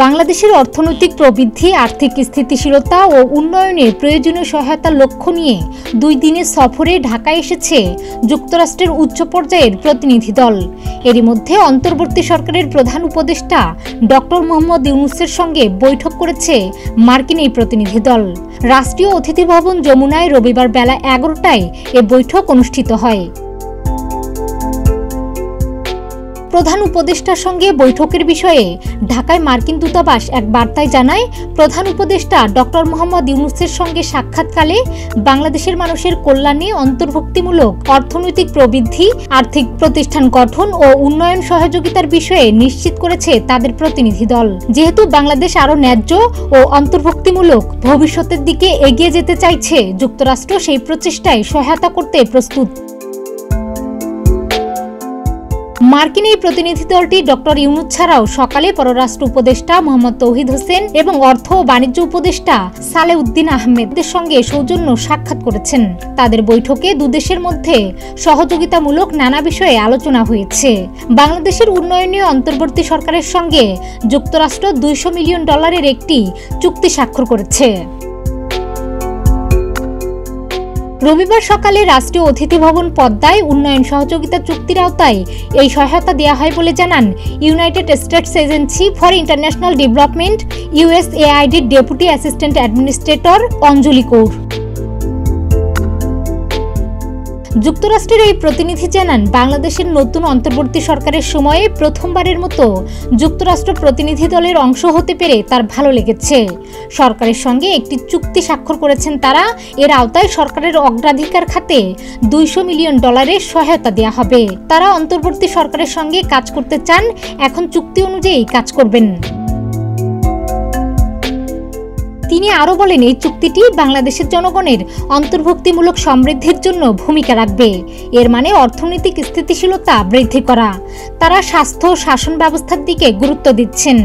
বাংলাদেশের অর্থনৈতিক প্রবৃদ্ধি, আর্থিক স্থিতিশীলতা ও উন্নয়নে প্রয়োজনীয় সহায়তার লক্ষ্য নিয়ে 2 দিনের সফরে ঢাকায় এসেছে যুক্তরাষ্ট্রের উচ্চ পর্যায়ের প্রতিনিধি দল। এরই মধ্যে অন্তর্বর্তী সরকারের প্রধান উপদেষ্টা ডক্টর মোহাম্মদ ইউনূসের সঙ্গে বৈঠক করেছে মার্কিন এই প্রতিনিধি দল। রাষ্ট্রীয় অতিথি ভবন যমুনায় রবিবার বেলা 11টায় এ বৈঠক অনুষ্ঠিত হয়। প্রধান উপদেষ্টার সঙ্গে বৈঠকের বিষয়ে ঢাকায় মার্কিন দূতাবাস এক বার্তায় জানায়, প্রধান উপদেষ্টা ডক্টর মোহাম্মদ ইউনূসের সঙ্গে সাক্ষাৎকালে বাংলাদেশের মানুষের কল্যাণে অন্তর্ভুক্তিমূলক অর্থনৈতিক প্রবৃদ্ধি, আর্থিক প্রতিষ্ঠান গঠন ও উন্নয়ন সহযোগিতার বিষয়ে নিশ্চিত করেছে তাদের প্রতিনিধি দল। যেহেতু বাংলাদেশ আরও ন্যায্য ও অন্তর্ভুক্তিমূলক ভবিষ্যতের দিকে এগিয়ে যেতে চাইছে, যুক্তরাষ্ট্র সেই প্রচেষ্টায় সহায়তা করতে প্রস্তুত। মার্কিন এই প্রতিনিধি দলটি ডক্টর ইউনূস ছাড়াও সকালে পররাষ্ট্র উপদেষ্টা মোহাম্মদ তৌহিদ হোসেন এবং অর্থ ও বাণিজ্য উপদেষ্টা সালেউদ্দিন আহমেদের সঙ্গে সৌজন্য সাক্ষাৎ করেছেন। তাদের বৈঠকে দুদেশের মধ্যে সহযোগিতামূলক নানা বিষয়ে আলোচনা হয়েছে। বাংলাদেশের উন্নয়নে অন্তর্বর্তী সরকারের সঙ্গে যুক্তরাষ্ট্র $200 মিলিয়ন একটি চুক্তি স্বাক্ষর করেছে। রবিবার সকালে রাষ্ট্রীয় অতিথি ভবন পদ্মায় উন্নয়ন সহযোগিতা চুক্তির আওতায় এই সহায়তা দেওয়া হয় বলে জানান United States agency for international development USAIDর deputy assistant administrator Anjali Kaur. যুক্তরাষ্ট্রের এই প্রতিনিধি জানান, বাংলাদেশের নতুন অন্তর্বর্তী সরকারের সময়ে প্রথমবারের মতো যুক্তরাষ্ট্র প্রতিনিধি দলের অংশ হতে পেরে তার ভালো লেগেছে। সরকারের সঙ্গে একটি চুক্তি স্বাক্ষর করেছেন তারা। এর আওতায় সরকারের অগ্রাধিকার খাতে $200 মিলিয়ন সহায়তা দেওয়া হবে। তারা অন্তর্বর্তী সরকারের সঙ্গে কাজ করতে চান, এখন চুক্তি অনুযায়ী কাজ করবেন। তিনি আরও বলেন, এই চুক্তিটি বাংলাদেশের জনগণের অন্তর্ভুক্তিমূলক সমৃদ্ধির জন্য ভূমিকা রাখবে। এর মানে অর্থনৈতিক স্থিতিশীলতা বৃদ্ধি করা। তারা স্বাস্থ্য শাসন ব্যবস্থার দিকে গুরুত্ব দিচ্ছেন।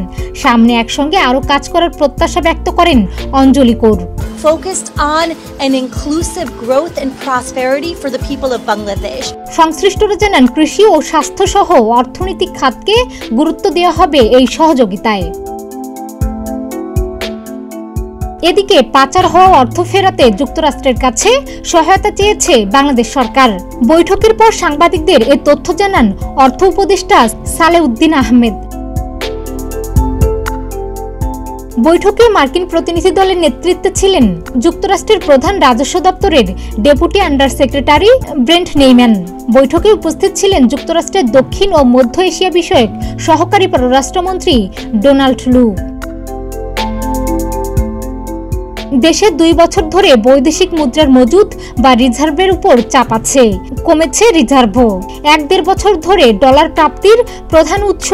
সামনে একসঙ্গে আরও কাজ করার প্রত্যাশা ব্যক্ত করেন অঞ্জলি Kaur. Focused on an inclusive growth and prosperity for the people of Bangladesh. সংশ্লিষ্টরা জানান, কৃষি ও স্বাস্থ্য সহ অর্থনৈতিক খাতকে গুরুত্ব দেওয়া হবে এই সহযোগিতায়। এদিকে পাচার হওয়া অর্থ ফেরাতে যুক্তরাষ্ট্রের কাছে সহায়তা চেয়েছে বাংলাদেশ সরকার। বৈঠকের পর সাংবাদিকদের এ তথ্য জানান অর্থ উপদেষ্টা সালেউদ্দিন আহমেদ। বৈঠকে মার্কিন প্রতিনিধি দলের নেতৃত্বে ছিলেন যুক্তরাষ্ট্রের প্রধান রাজস্ব দপ্তরের ডেপুটি আন্ডার সেক্রেটারি ব্রেন্ট নেইম্যান। বৈঠকে উপস্থিত ছিলেন যুক্তরাষ্ট্রের দক্ষিণ ও মধ্য এশিয়া বিষয়ক সহকারী পররাষ্ট্রমন্ত্রী ডোনাল্ড লু। দেশে 2 বছর ধরে বৈদেশিক মুদ্রার মজুদ বা রিজার্ভের উপর চাপ আছে, কমেছে রিজার্ভও। 1-1.5 বছর ধরে ডলার প্রাপ্তির প্রধান উৎস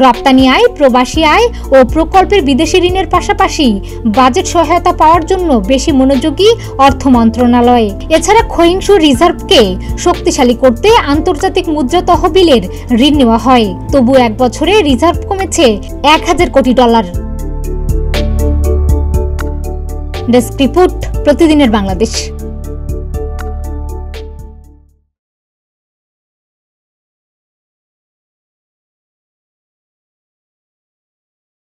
রপ্তানি আয়, প্রবাসী আয় ও প্রকল্পের বিদেশি ঋণের পাশাপাশি বাজেট সহায়তা পাওয়ার জন্য বেশি মনোযোগী অর্থ মন্ত্রণালয়। এছাড়া ক্ষয়িষ্ণু রিজার্ভকে শক্তিশালী করতে আন্তর্জাতিক মুদ্রা তহবিলের ঋণ নেওয়া হয়। তবু 1 বছরে রিজার্ভ কমেছে $1000 কোটি। ডেস্ক রিপোর্ট, প্রতিদিনের বাংলাদেশ।